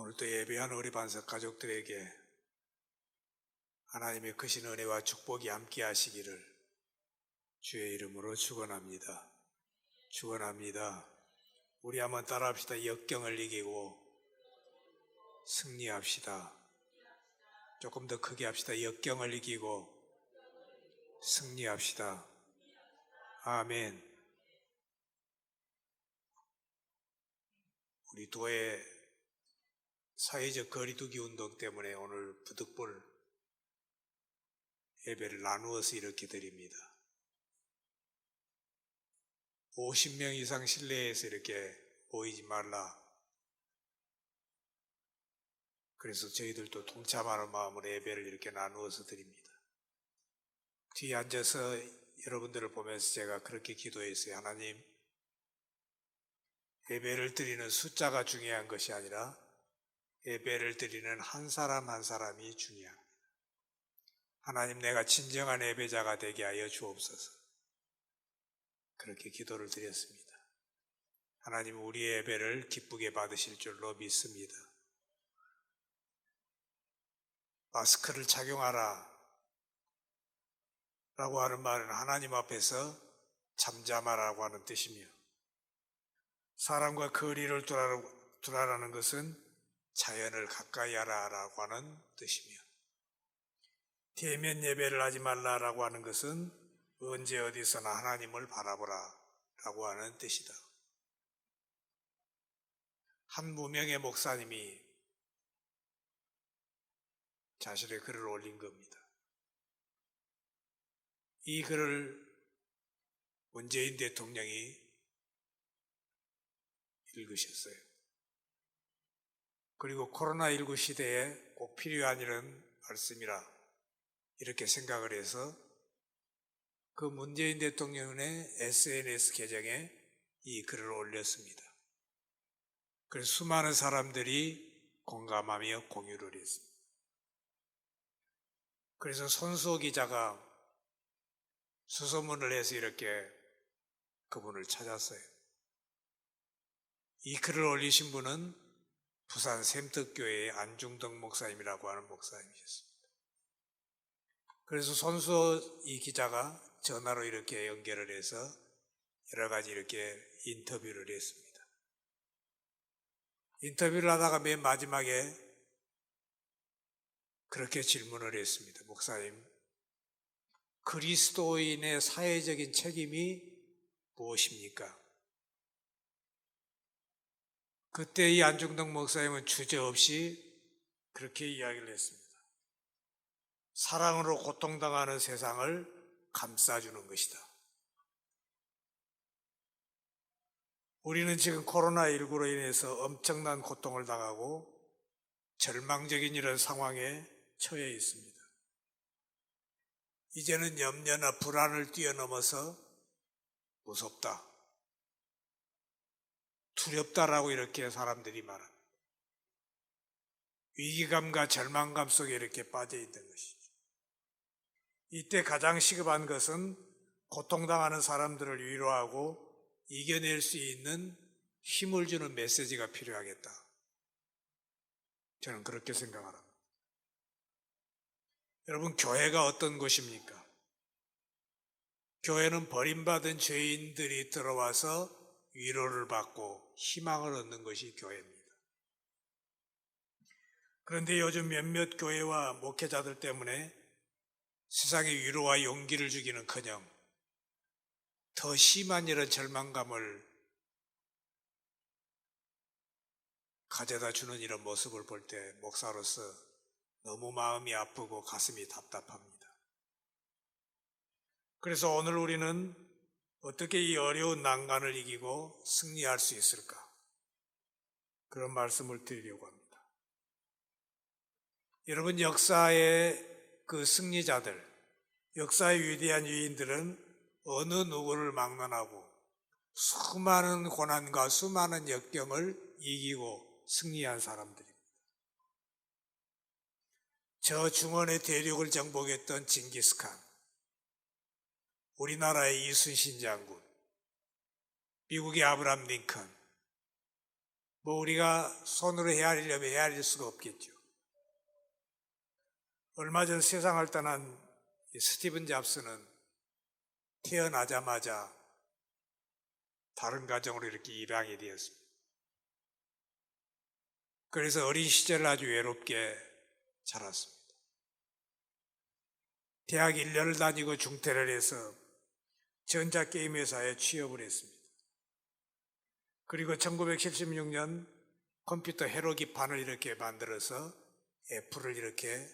오늘도 예배한 우리 반석 가족들에게 하나님의 크신 은혜와 축복이 함께 하시기를 주의 이름으로 축원합니다. 축원합니다. 우리 한번 따라합시다. 역경을 이기고 승리합시다. 조금 더 크게 합시다. 역경을 이기고 승리합시다. 아멘. 우리 교회 사회적 거리두기 운동 때문에 오늘 부득불 예배를 나누어서 이렇게 드립니다. 50명 이상 실내에서 이렇게 모이지 말라. 그래서 저희들도 동참하는 마음으로 예배를 이렇게 나누어서 드립니다. 뒤에 앉아서 여러분들을 보면서 제가 그렇게 기도했어요. 하나님, 예배를 드리는 숫자가 중요한 것이 아니라 예배를 드리는 한 사람 한 사람이 중요합니다. 하나님, 내가 진정한 예배자가 되게 하여 주옵소서. 그렇게 기도를 드렸습니다. 하나님, 우리의 예배를 기쁘게 받으실 줄로 믿습니다. 마스크를 착용하라 라고 하는 말은 하나님 앞에서 잠잠하라고 하는 뜻이며, 사람과 거리를 두라라는 것은 자연을 가까이 하라라고 하는 뜻이며, 대면 예배를 하지 말라라고 하는 것은 언제 어디서나 하나님을 바라보라 라고 하는 뜻이다. 한 무명의 목사님이 자신의 글을 올린 겁니다. 이 글을 문재인 대통령이 읽으셨어요. 그리고 코로나19 시대에 꼭 필요한 이런 말씀이라 이렇게 생각을 해서 그 문재인 대통령의 SNS 계정에 이 글을 올렸습니다. 그래서 수많은 사람들이 공감하며 공유를 했습니다. 그래서 손수호 기자가 수소문을 해서 이렇게 그분을 찾았어요. 이 글을 올리신 분은 부산 샘특교회의 안중덕 목사님이라고 하는 목사님이셨습니다. 그래서 손수호 이 기자가 전화로 이렇게 연결을 해서 여러 가지 이렇게 인터뷰를 했습니다. 인터뷰를 하다가 맨 마지막에 그렇게 질문을 했습니다. 목사님, 그리스도인의 사회적인 책임이 무엇입니까? 그때 이 안중덕 목사님은 주저없이 그렇게 이야기를 했습니다. 사랑으로 고통당하는 세상을 감싸주는 것이다. 우리는 지금 코로나19로 인해서 엄청난 고통을 당하고 절망적인 이런 상황에 처해 있습니다. 이제는 염려나 불안을 뛰어넘어서 무섭다, 두렵다라고 이렇게 사람들이 말합니다. 위기감과 절망감 속에 이렇게 빠져 있는 것이죠. 이때 가장 시급한 것은 고통당하는 사람들을 위로하고 이겨낼 수 있는 힘을 주는 메시지가 필요하겠다. 저는 그렇게 생각합니다. 여러분, 교회가 어떤 곳입니까? 교회는 버림받은 죄인들이 들어와서 위로를 받고 희망을 얻는 것이 교회입니다. 그런데 요즘 몇몇 교회와 목회자들 때문에 세상에 위로와 용기를 주기는커녕 더 심한 이런 절망감을 가져다 주는 이런 모습을 볼 때 목사로서 너무 마음이 아프고 가슴이 답답합니다. 그래서 오늘 우리는 어떻게 이 어려운 난관을 이기고 승리할 수 있을까? 그런 말씀을 드리려고 합니다. 여러분, 역사의 그 승리자들, 역사의 위대한 유인들은 어느 누구를 막론하고 수많은 고난과 수많은 역경을 이기고 승리한 사람들입니다. 저 중원의 대륙을 정복했던 징기스칸, 우리나라의 이순신 장군, 미국의 아브라함 링컨, 뭐 우리가 손으로 헤아리려면 헤아릴 수가 없겠죠. 얼마 전 세상을 떠난 스티븐 잡스는 태어나자마자 다른 가정으로 이렇게 입양이 되었습니다. 그래서 어린 시절을 아주 외롭게 자랐습니다. 대학 1년을 다니고 중퇴를 해서 전자게임 회사에 취업을 했습니다. 그리고 1976년 컴퓨터 회로기판을 이렇게 만들어서 애플을 이렇게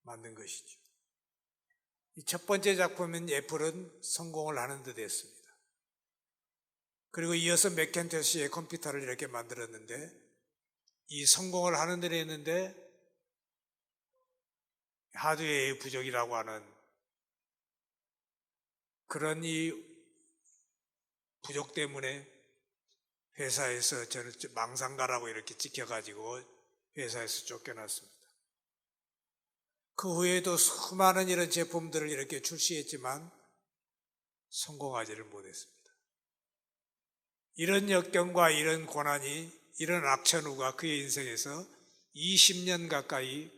만든 것이죠. 이 첫 번째 작품인 애플은 성공을 하는 듯 했습니다. 그리고 이어서 맥킨토시의 컴퓨터를 이렇게 만들었는데 이 성공을 하는 듯 했는데 하드웨어의 부족이라고 하는 그런 이 부족 때문에 회사에서 저는 망상가라고 이렇게 찍혀가지고 회사에서 쫓겨났습니다. 그 후에도 수많은 이런 제품들을 이렇게 출시했지만 성공하지를 못했습니다. 이런 역경과 이런 고난이, 이런 악천후가 그의 인생에서 20년 가까이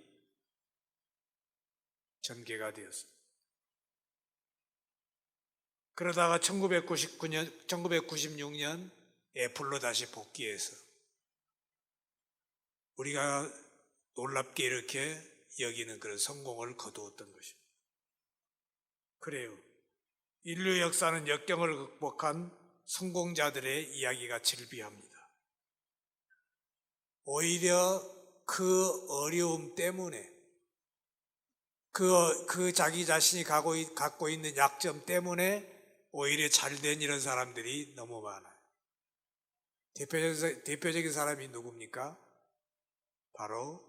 전개가 되었습니다. 그러다가 1996년 애플로 다시 복귀해서 우리가 놀랍게 이렇게 여기는 그런 성공을 거두었던 것입니다. 그래요. 인류 역사는 역경을 극복한 성공자들의 이야기가 즐비합니다. 오히려 그 어려움 때문에 그 자기 자신이 갖고 있는 약점 때문에 오히려 잘된 이런 사람들이 너무 많아요. 대표적인 사람이 누굽니까? 바로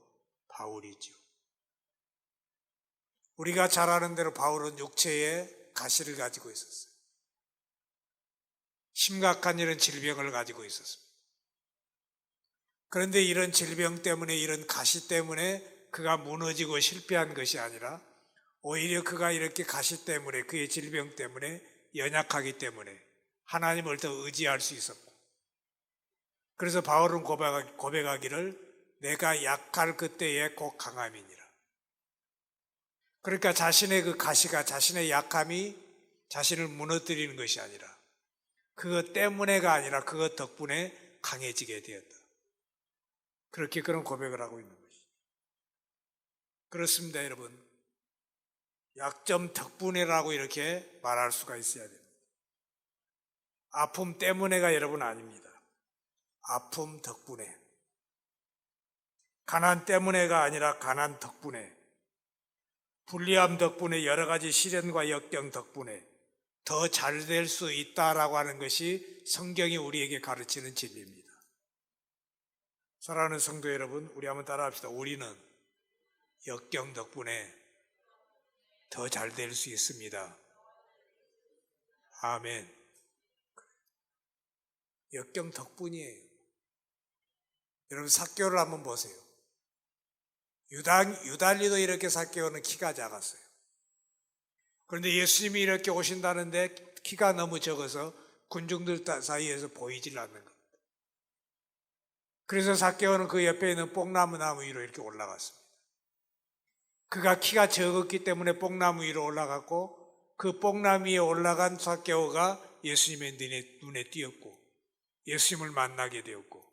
바울이죠. 우리가 잘 아는 대로 바울은 육체에 가시를 가지고 있었어요. 심각한 이런 질병을 가지고 있었습니다. 그런데 이런 질병 때문에, 이런 가시 때문에 그가 무너지고 실패한 것이 아니라 오히려 그가 이렇게 가시 때문에, 그의 질병 때문에 연약하기 때문에 하나님을 더 의지할 수 있었고, 그래서 바울은 고백하기를 내가 약할 그때에 곧 강함이니라. 그러니까 자신의 그 가시가, 자신의 약함이 자신을 무너뜨리는 것이 아니라 그것 때문에가 아니라 그것 덕분에 강해지게 되었다. 그렇게 그런 고백을 하고 있는 것이죠. 그렇습니다, 여러분. 약점 덕분에라고 이렇게 말할 수가 있어야 됩니다. 아픔 때문에가 여러분 아닙니다. 아픔 덕분에. 가난 때문에가 아니라 가난 덕분에. 불리함 덕분에, 여러 가지 시련과 역경 덕분에 더 잘 될 수 있다라고 하는 것이 성경이 우리에게 가르치는 진리입니다. 사랑하는 성도 여러분, 우리 한번 따라합시다. 우리는 역경 덕분에 더 잘 될 수 있습니다. 아멘. 역경 덕분이에요. 여러분, 삭개오를 한번 보세요. 유달리도 이렇게 삭개오는 키가 작았어요. 그런데 예수님이 이렇게 오신다는데 키가 너무 적어서 군중들 사이에서 보이질 않는 겁니다. 그래서 삭개오는 그 옆에 있는 뽕나무 위로 이렇게 올라갔습니다. 그가 키가 적었기 때문에 뽕나무 위로 올라갔고, 그 뽕나무 위에 올라간 삭개오가 예수님의 눈에 띄었고 예수님을 만나게 되었고,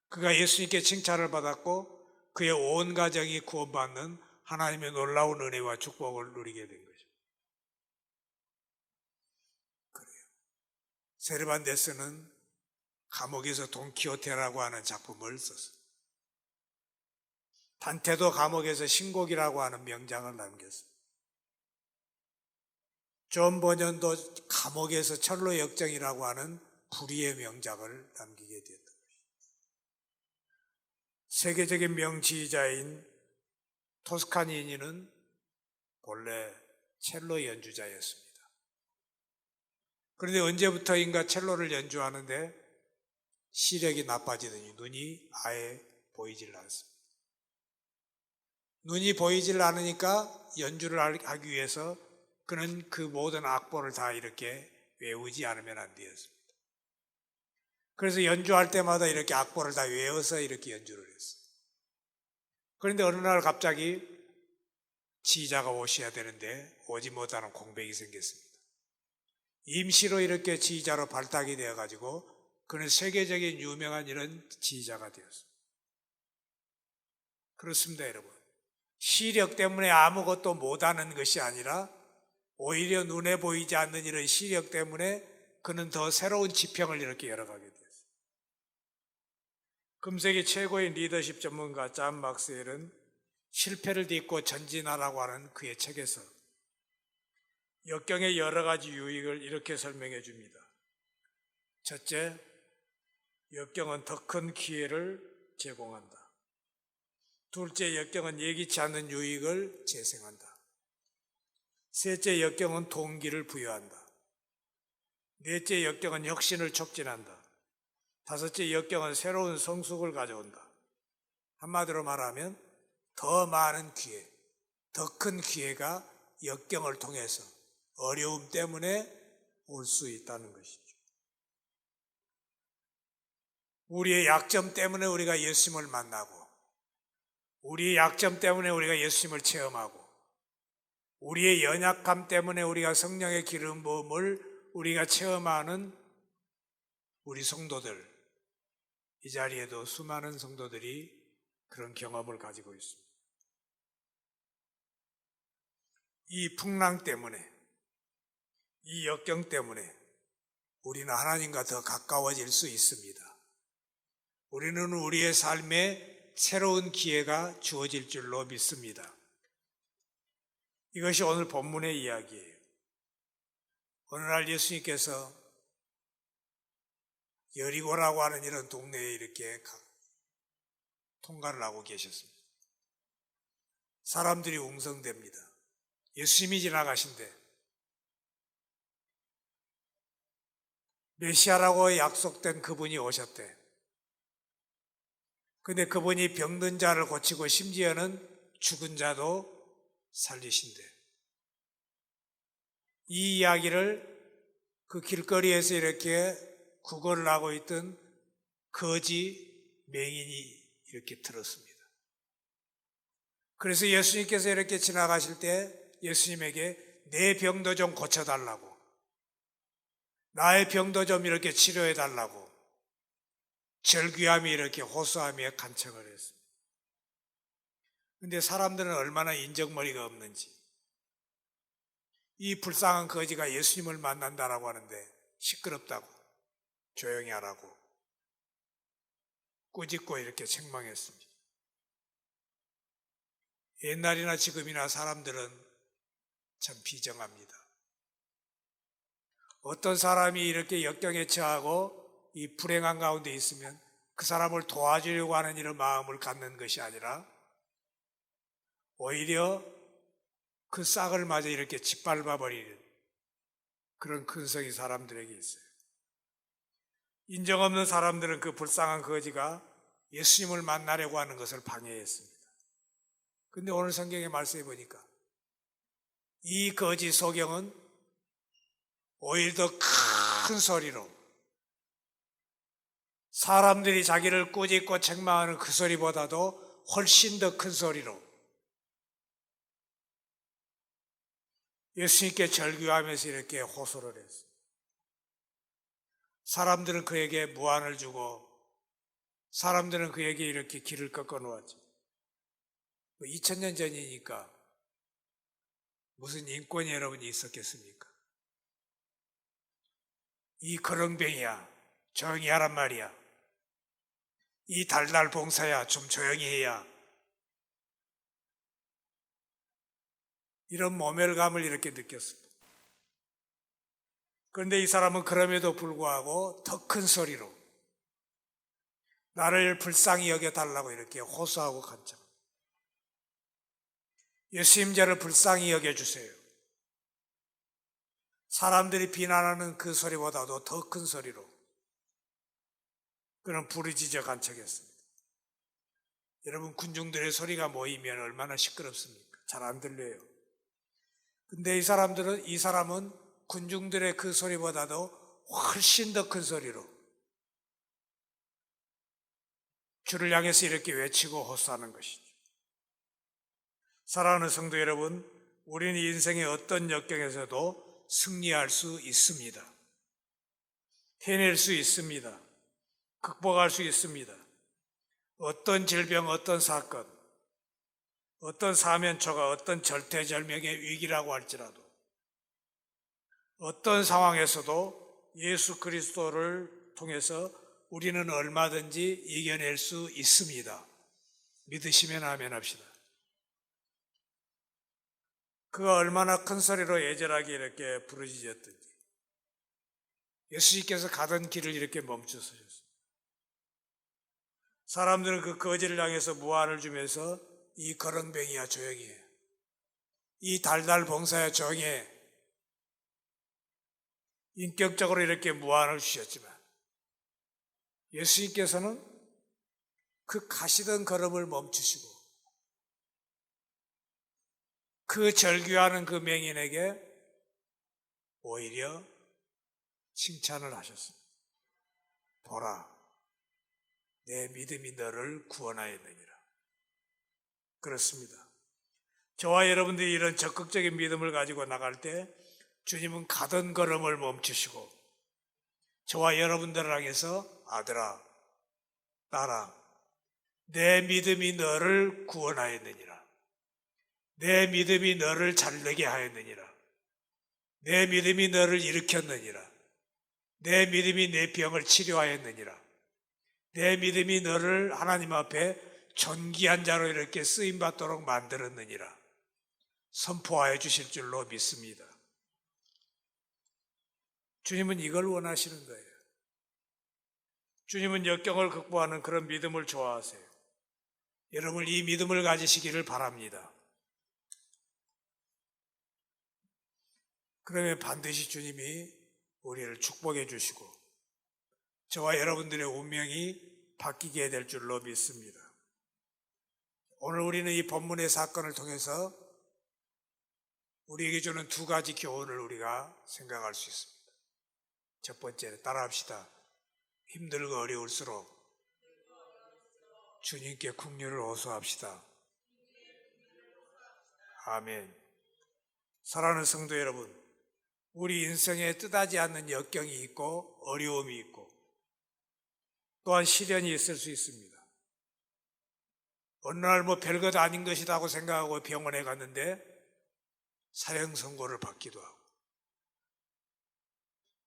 그가 예수님께 칭찬을 받았고 그의 온 가정이 구원받는 하나님의 놀라운 은혜와 축복을 누리게 된 거죠. 그래요. 세르반테스는 감옥에서 돈키호테라고 하는 작품을 썼어요. 단테도 감옥에서 신곡이라고 하는 명장을 남겼습니다. 존 버년도 감옥에서 철로 역정이라고 하는 불의의 명작을 남기게 되었던 것입니다. 세계적인 명지휘자인 토스카니니는 본래 첼로 연주자였습니다. 그런데 언제부터인가 첼로를 연주하는데 시력이 나빠지더니 눈이 아예 보이질 않습니다. 눈이 보이질 않으니까 연주를 하기 위해서 그는 그 모든 악보를 다 이렇게 외우지 않으면 안 되었습니다. 그래서 연주할 때마다 이렇게 악보를 다 외워서 이렇게 연주를 했어요. 그런데 어느 날 갑자기 지휘자가 오셔야 되는데 오지 못하는 공백이 생겼습니다. 임시로 이렇게 지휘자로 발탁이 되어가지고 그는 세계적인 유명한 이런 지휘자가 되었어요. 그렇습니다, 여러분. 시력 때문에 아무것도 못하는 것이 아니라 오히려 눈에 보이지 않는 이런 시력 때문에 그는 더 새로운 지평을 이렇게 열어가게 되었어요. 금세기 최고의 리더십 전문가 잔 막스웰은 실패를 딛고 전진하라고 하는 그의 책에서 역경의 여러 가지 유익을 이렇게 설명해 줍니다. 첫째, 역경은 더 큰 기회를 제공한다. 둘째, 역경은 예기치 않는 유익을 재생한다. 셋째, 역경은 동기를 부여한다. 넷째, 역경은 혁신을 촉진한다. 다섯째, 역경은 새로운 성숙을 가져온다. 한마디로 말하면 더 많은 기회, 더 큰 기회가 역경을 통해서 어려움 때문에 올 수 있다는 것이죠. 우리의 약점 때문에 우리가 예수님을 만나고, 우리의 약점 때문에 우리가 예수님을 체험하고, 우리의 연약함 때문에 우리가 성령의 기름 부음을 우리가 체험하는 우리 성도들, 이 자리에도 수많은 성도들이 그런 경험을 가지고 있습니다. 이 풍랑 때문에, 이 역경 때문에 우리는 하나님과 더 가까워질 수 있습니다. 우리는 우리의 삶에 새로운 기회가 주어질 줄로 믿습니다. 이것이 오늘 본문의 이야기예요. 어느 날 예수님께서 여리고라고 하는 이런 동네에 이렇게 통과를 하고 계셨습니다. 사람들이 웅성댑니다. 예수님이 지나가신대. 메시아라고 약속된 그분이 오셨대. 근데 그분이 병든 자를 고치고 심지어는 죽은 자도 살리신대. 이 이야기를 그 길거리에서 이렇게 구걸을 하고 있던 거지 맹인이 이렇게 들었습니다. 그래서 예수님께서 이렇게 지나가실 때 예수님에게 내 병도 좀 고쳐달라고, 나의 병도 좀 이렇게 치료해달라고 절규하며 이렇게 호소하며 간청을 했습니다. 그런데 사람들은 얼마나 인정머리가 없는지, 이 불쌍한 거지가 예수님을 만난다라고 하는데 시끄럽다고, 조용히 하라고 꾸짖고 이렇게 책망했습니다. 옛날이나 지금이나 사람들은 참 비정합니다. 어떤 사람이 이렇게 역경에 처하고 이 불행한 가운데 있으면 그 사람을 도와주려고 하는 이런 마음을 갖는 것이 아니라 오히려 그 싹을 마저 이렇게 짓밟아 버리는 그런 근성이 사람들에게 있어요. 인정 없는 사람들은 그 불쌍한 거지가 예수님을 만나려고 하는 것을 방해했습니다. 근데 오늘 성경의 말씀에 보니까 이 거지 소경은 오히려 더 큰 소리로, 사람들이 자기를 꾸짖고 책망하는 그 소리보다도 훨씬 더 큰 소리로 예수님께 절규하면서 이렇게 호소를 했어요. 사람들은 그에게 무안을 주고 사람들은 그에게 이렇게 길을 꺾어 놓았죠. 2000년 전이니까 무슨 인권이 여러분이 있었겠습니까? 이 거렁뱅이야, 조용히 하란 말이야. 이 달달 봉사야, 좀 조용히 해야. 이런 모멸감을 이렇게 느꼈습니다. 그런데 이 사람은 그럼에도 불구하고 더 큰 소리로 나를 불쌍히 여겨달라고 이렇게 호소하고 간청. 예수님 저를 불쌍히 여겨주세요. 사람들이 비난하는 그 소리보다도 더 큰 소리로 그는 부르짖어 간청했습니다. 여러분, 군중들의 소리가 모이면 얼마나 시끄럽습니까? 잘 안 들려요. 근데 이 사람은 군중들의 그 소리보다도 훨씬 더 큰 소리로 주를 향해서 이렇게 외치고 호소하는 것이죠. 사랑하는 성도 여러분, 우리는 인생의 어떤 역경에서도 승리할 수 있습니다. 해낼 수 있습니다. 극복할 수 있습니다. 어떤 질병, 어떤 사건, 어떤 사면초가, 어떤 절대절명의 위기라고 할지라도 어떤 상황에서도 예수 그리스도를 통해서 우리는 얼마든지 이겨낼 수 있습니다. 믿으시면 아멘 합시다. 그가 얼마나 큰 소리로 애절하게 이렇게 부르짖었든지 예수님께서 가던 길을 이렇게 멈추셨습니다. 사람들은 그 거지를 향해서 무안을 주면서 이 거렁뱅이야 조용히 해. 이 달달 봉사야 조용히 해. 인격적으로 이렇게 무안을 주셨지만 예수님께서는 그 가시던 걸음을 멈추시고 그 절규하는 그 맹인에게 오히려 칭찬을 하셨습니다. 보라, 내 믿음이 너를 구원하였느니라. 그렇습니다. 저와 여러분들이 이런 적극적인 믿음을 가지고 나갈 때 주님은 가던 걸음을 멈추시고 저와 여러분들을 향해서 아들아, 딸아, 내 믿음이 너를 구원하였느니라. 내 믿음이 너를 잘되게 하였느니라. 내 믿음이 너를 일으켰느니라. 내 믿음이 내 병을 치료하였느니라. 내 믿음이 너를 하나님 앞에 존귀한 자로 이렇게 쓰임받도록 만들었느니라. 선포하여 주실 줄로 믿습니다. 주님은 이걸 원하시는 거예요. 주님은 역경을 극복하는 그런 믿음을 좋아하세요. 여러분 이 믿음을 가지시기를 바랍니다. 그러면 반드시 주님이 우리를 축복해 주시고 저와 여러분들의 운명이 바뀌게 될 줄로 믿습니다. 오늘 우리는 이 본문의 사건을 통해서 우리에게 주는 두 가지 교훈을 우리가 생각할 수 있습니다. 첫 번째는 따라합시다. 힘들고 어려울수록 주님께 긍휼을 호소합시다. 아멘. 사랑하는 성도 여러분, 우리 인생에 뜻하지 않는 역경이 있고 어려움이 있고 또한 시련이 있을 수 있습니다. 어느 날 별것 아닌 것이다 고 생각하고 병원에 갔는데 사형 선고를 받기도 하고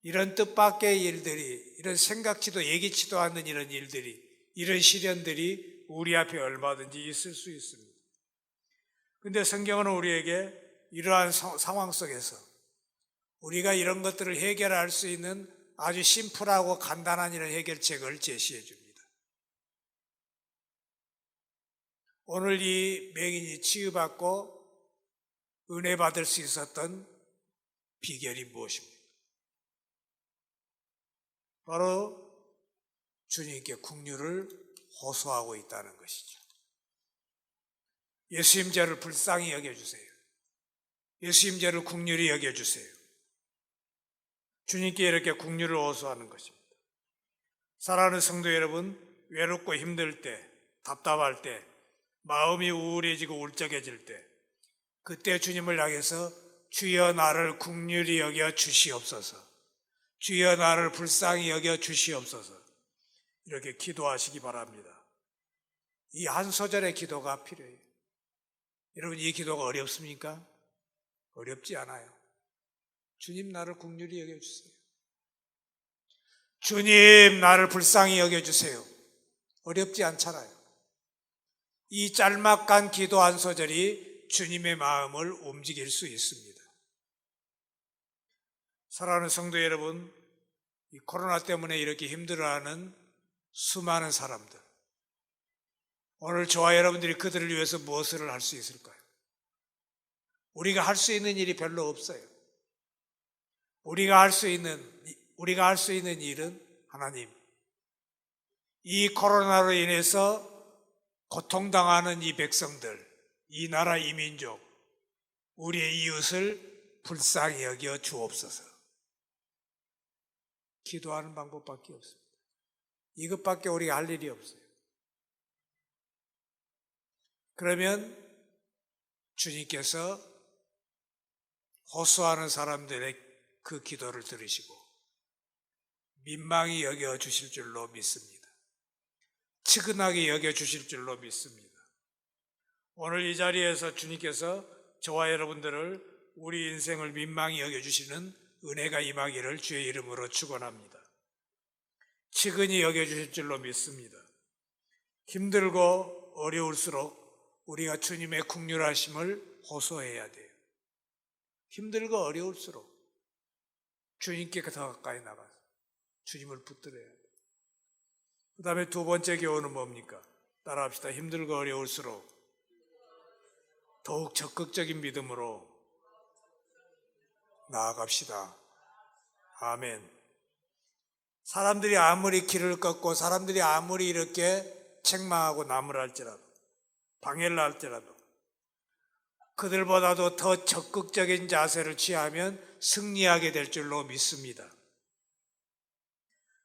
이런 뜻밖의 일들이, 이런 생각지도 예기치도 않는 이런 일들이, 이런 시련들이 우리 앞에 얼마든지 있을 수 있습니다. 그런데 성경은 우리에게 이러한 상황 속에서 우리가 이런 것들을 해결할 수 있는 아주 심플하고 간단한 이런 해결책을 제시해 줍니다. 오늘 이 맹인이 치유받고 은혜 받을 수 있었던 비결이 무엇입니까? 바로 주님께 긍휼을 호소하고 있다는 것이죠. 예수님 저를 불쌍히 여겨주세요. 예수님 저를 긍휼히 여겨주세요. 주님께 이렇게 긍휼을 호소하는 것입니다. 사랑하는 성도 여러분, 외롭고 힘들 때, 답답할 때, 마음이 우울해지고 울적해질 때 그때 주님을 향해서 주여 나를 긍휼히 여겨 주시옵소서, 주여 나를 불쌍히 여겨 주시옵소서 이렇게 기도하시기 바랍니다. 이 한 소절의 기도가 필요해요. 여러분 이 기도가 어렵습니까? 어렵지 않아요. 주님 나를 긍휼히 여겨주세요. 주님 나를 불쌍히 여겨주세요. 어렵지 않잖아요. 이 짤막한 기도 한 소절이 주님의 마음을 움직일 수 있습니다. 사랑하는 성도 여러분, 이 코로나 때문에 이렇게 힘들어하는 수많은 사람들, 오늘 저와 여러분들이 그들을 위해서 무엇을 할 수 있을까요? 우리가 할 수 있는 일이 별로 없어요. 우리가 할 수 있는 일은 하나님, 이 코로나로 인해서 고통당하는 이 백성들, 이 나라 이 민족, 우리의 이웃을 불쌍히 여겨 주옵소서. 기도하는 방법밖에 없습니다. 이것밖에 우리가 할 일이 없어요. 그러면 주님께서 호소하는 사람들의 그 기도를 들으시고 민망히 여겨주실 줄로 믿습니다. 측은하게 여겨주실 줄로 믿습니다. 오늘 이 자리에서 주님께서 저와 여러분들을 우리 인생을 민망히 여겨주시는 은혜가 임하기를 주의 이름으로 축원합니다. 측은히 여겨주실 줄로 믿습니다. 힘들고 어려울수록 우리가 주님의 긍휼하심을 호소해야 돼요. 힘들고 어려울수록 주님께 더 가까이 나가서 주님을 붙들어야 돼요. 그 다음에 두 번째 교훈은 뭡니까? 따라합시다. 힘들고 어려울수록 더욱 적극적인 믿음으로 나아갑시다. 아멘. 사람들이 아무리 길을 걷고 사람들이 아무리 이렇게 책망하고 나무랄지라도 방해를 할지라도 그들보다도 더 적극적인 자세를 취하면 승리하게 될 줄로 믿습니다.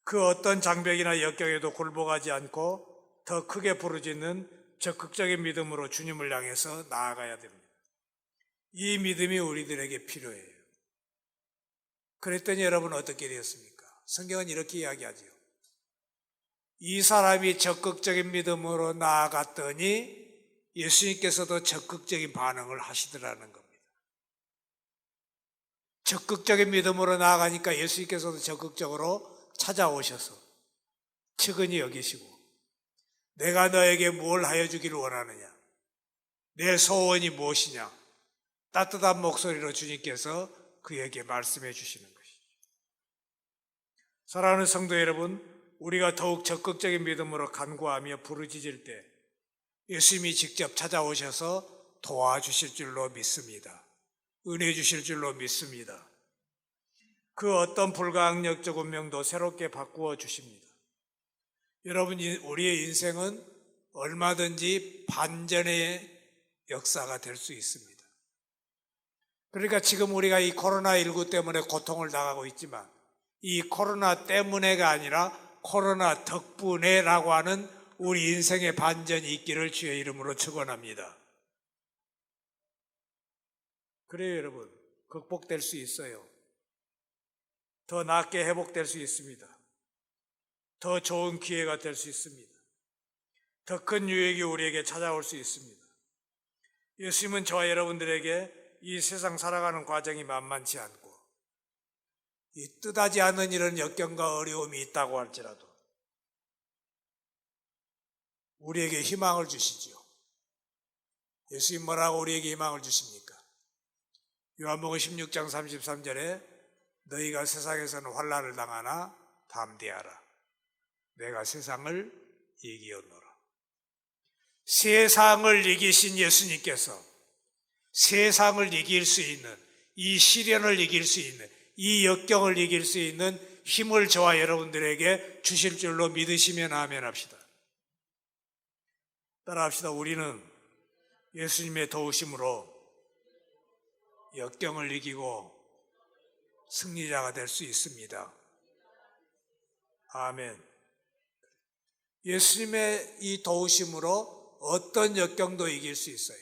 그 어떤 장벽이나 역경에도 굴복하지 않고 더 크게 부르짖는 적극적인 믿음으로 주님을 향해서 나아가야 됩니다. 이 믿음이 우리들에게 필요해요. 그랬더니 여러분 어떻게 되었습니까? 성경은 이렇게 이야기하지요. 이 사람이 적극적인 믿음으로 나아갔더니 예수님께서도 적극적인 반응을 하시더라는 겁니다. 적극적인 믿음으로 나아가니까 예수님께서도 적극적으로 찾아오셔서 측은히 여기시고 내가 너에게 뭘 하여 주기를 원하느냐? 내 소원이 무엇이냐? 따뜻한 목소리로 주님께서 그에게 말씀해 주시는 것이죠. 사랑하는 성도 여러분, 우리가 더욱 적극적인 믿음으로 간구하며 부르짖을 때 예수님이 직접 찾아오셔서 도와주실 줄로 믿습니다. 은혜 주실 줄로 믿습니다. 그 어떤 불가항력적 운명도 새롭게 바꾸어 주십니다. 여러분, 우리의 인생은 얼마든지 반전의 역사가 될 수 있습니다. 그러니까 지금 우리가 이 코로나19 때문에 고통을 당하고 있지만 이 코로나 때문에가 아니라 코로나 덕분에라고 하는 우리 인생의 반전이 있기를 주의 이름으로 축원합니다. 그래요, 여러분. 극복될 수 있어요. 더 낫게 회복될 수 있습니다. 더 좋은 기회가 될 수 있습니다. 더 큰 유익이 우리에게 찾아올 수 있습니다. 예수님은 저와 여러분들에게 이 세상 살아가는 과정이 만만치 않고 이 뜻하지 않은 이런 역경과 어려움이 있다고 할지라도 우리에게 희망을 주시죠. 예수님 뭐라고 우리에게 희망을 주십니까? 요한복음 16장 33절에 너희가 세상에서는 환난을 당하나 담대하라. 내가 세상을 이기었노라. 세상을 이기신 예수님께서 세상을 이길 수 있는, 이 시련을 이길 수 있는, 이 역경을 이길 수 있는 힘을 저와 여러분들에게 주실 줄로 믿으시면 아멘 합시다. 따라합시다. 우리는 예수님의 도우심으로 역경을 이기고 승리자가 될 수 있습니다. 아멘. 예수님의 이 도우심으로 어떤 역경도 이길 수 있어요.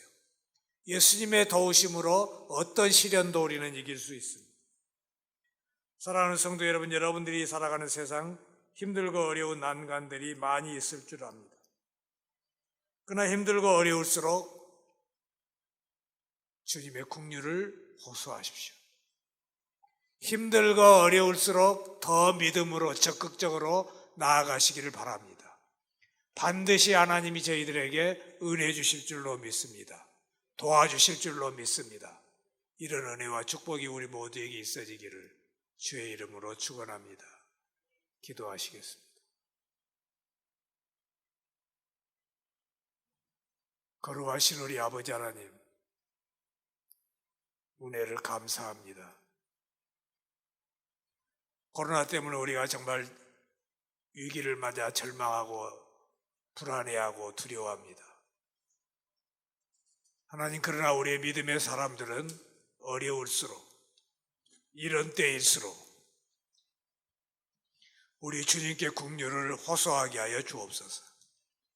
예수님의 도우심으로 어떤 시련도 우리는 이길 수 있습니다. 사랑하는 성도 여러분, 여러분들이 살아가는 세상 힘들고 어려운 난관들이 많이 있을 줄 압니다. 그러나 힘들고 어려울수록 주님의 긍휼을 호소하십시오. 힘들고 어려울수록 더 믿음으로 적극적으로 나아가시기를 바랍니다. 반드시 하나님이 저희들에게 은혜 주실 줄로 믿습니다. 도와주실 줄로 믿습니다. 이런 은혜와 축복이 우리 모두에게 있어지기를 주의 이름으로 축원합니다. 기도하시겠습니다. 거룩하신 우리 아버지 하나님, 은혜를 감사합니다. 코로나 때문에 우리가 정말 위기를 맞아 절망하고 불안해하고 두려워합니다. 하나님, 그러나 우리의 믿음의 사람들은 어려울수록, 이런 때일수록 우리 주님께 긍휼을 호소하게 하여 주옵소서.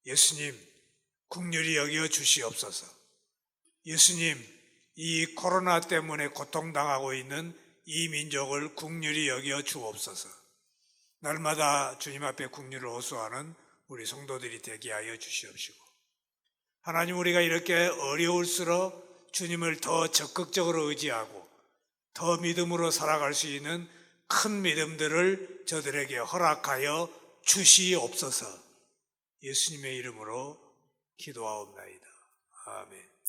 예수님, 긍휼히 여겨 주시옵소서. 예수님, 이 코로나 때문에 고통당하고 있는 이 민족을 긍휼히 여겨 주옵소서. 날마다 주님 앞에 긍휼을 호소하는 우리 성도들이 되게 하여 주시옵시고, 하나님, 우리가 이렇게 어려울수록 주님을 더 적극적으로 의지하고 더 믿음으로 살아갈 수 있는 큰 믿음들을 저들에게 허락하여 주시옵소서. 예수님의 이름으로 기도하옵나이다. 아멘.